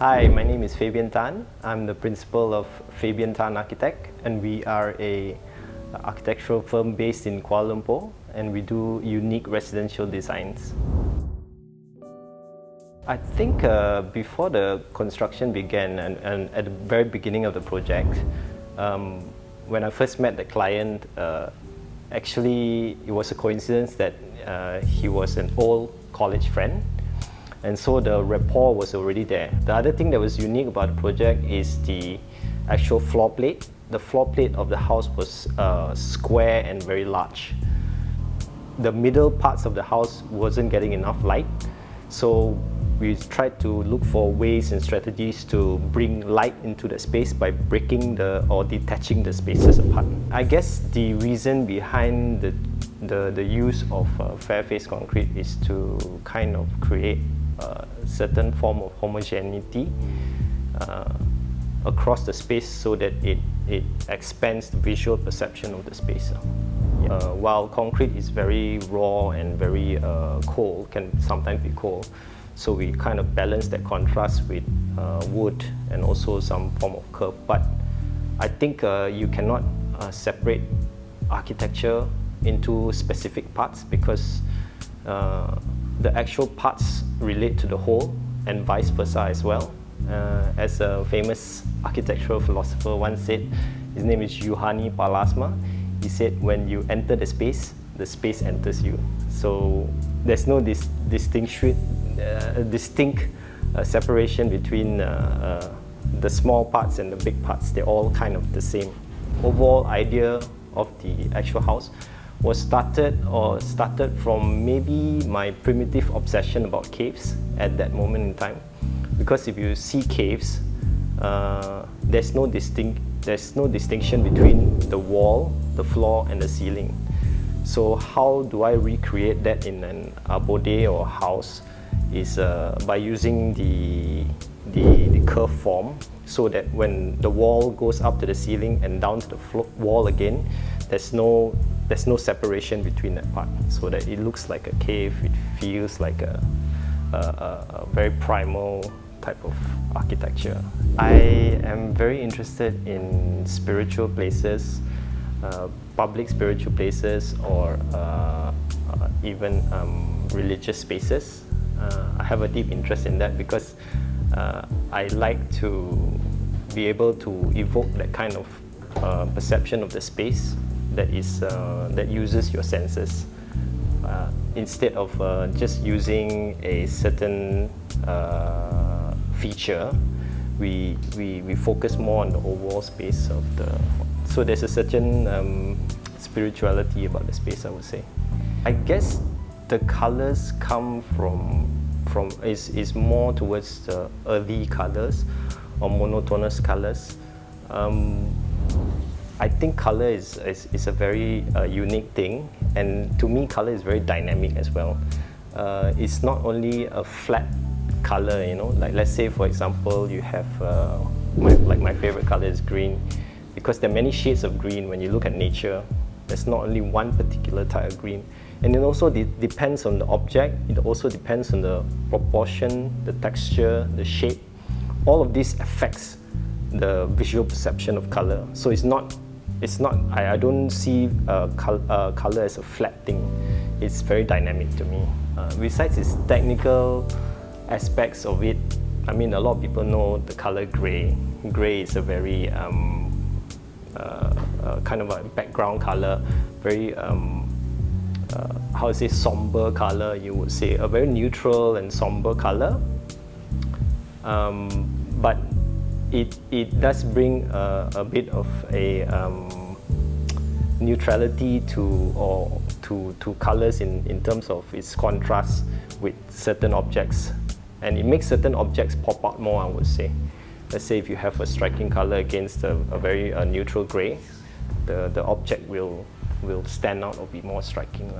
Hi, my name is Fabian Tan. I'm the principal of Fabian Tan Architect, and we are a architectural firm based in Kuala Lumpur, and we do unique residential designs. I think before the construction began and at the very beginning of the project, when I first met the client, actually it was a coincidence that he was an old college friend. And so the rapport was already there. The other thing that was unique about the project is the actual floor plate. The floor plate of the house was square and very large. The middle parts of the house wasn't getting enough light, so we tried to look for ways and strategies to bring light into the space by breaking or detaching the spaces apart. I guess the reason behind the use of fair face concrete is to kind of create a certain form of homogeneity across the space so that it expands the visual perception of the space. While concrete is very raw and very cold, can sometimes be cold, so we kind of balance that contrast with wood and also some form of curve. But I think you cannot separate architecture into specific parts, because the actual parts relate to the whole and vice versa as well. As a famous architectural philosopher once said, his name is Juhani Palasma, he said, when you enter the space enters you. So there's no distinct separation between the small parts and the big parts. They're all kind of the same. Overall idea of the actual house was started from maybe my primitive obsession about caves at that moment in time. Because if you see caves, there's no distinction between the wall, the floor, and the ceiling. So how do I recreate that in an abode or house is by using the curve form, so that when the wall goes up to the ceiling and down to the wall again, there's no separation between that part, so that it looks like a cave. It feels like a very primal type of architecture. I am very interested in spiritual places, public spiritual places, or even religious spaces. I have a deep interest in that because I like to be able to evoke that kind of perception of the space that uses your senses. Instead of just using a certain feature, we focus more on the overall space of the. So there's a certain spirituality about the space, I would say. I guess the colors come is more towards the earthy colors or monotonous colors. I think color is a very unique thing, and to me color is very dynamic as well. It's not only a flat color, you know, like let's say for example you have my favorite color is green, because there are many shades of green. When you look at nature, there's not only one particular type of green, and it also depends on the object. It also depends on the proportion, the texture, the shape. All of this affects the visual perception of color. So I don't see color as a flat thing. It's very dynamic to me. Besides its technical aspects of it, I mean, a lot of people know the color gray. Gray is a very kind of a background color, very how to say, somber color, you would say, a very neutral and somber color. But it does bring a bit of a neutrality to colors in terms of its contrast with certain objects, and it makes certain objects pop out more, I would say. Let's say if you have a striking color against a very neutral gray, the object will stand out or be more striking.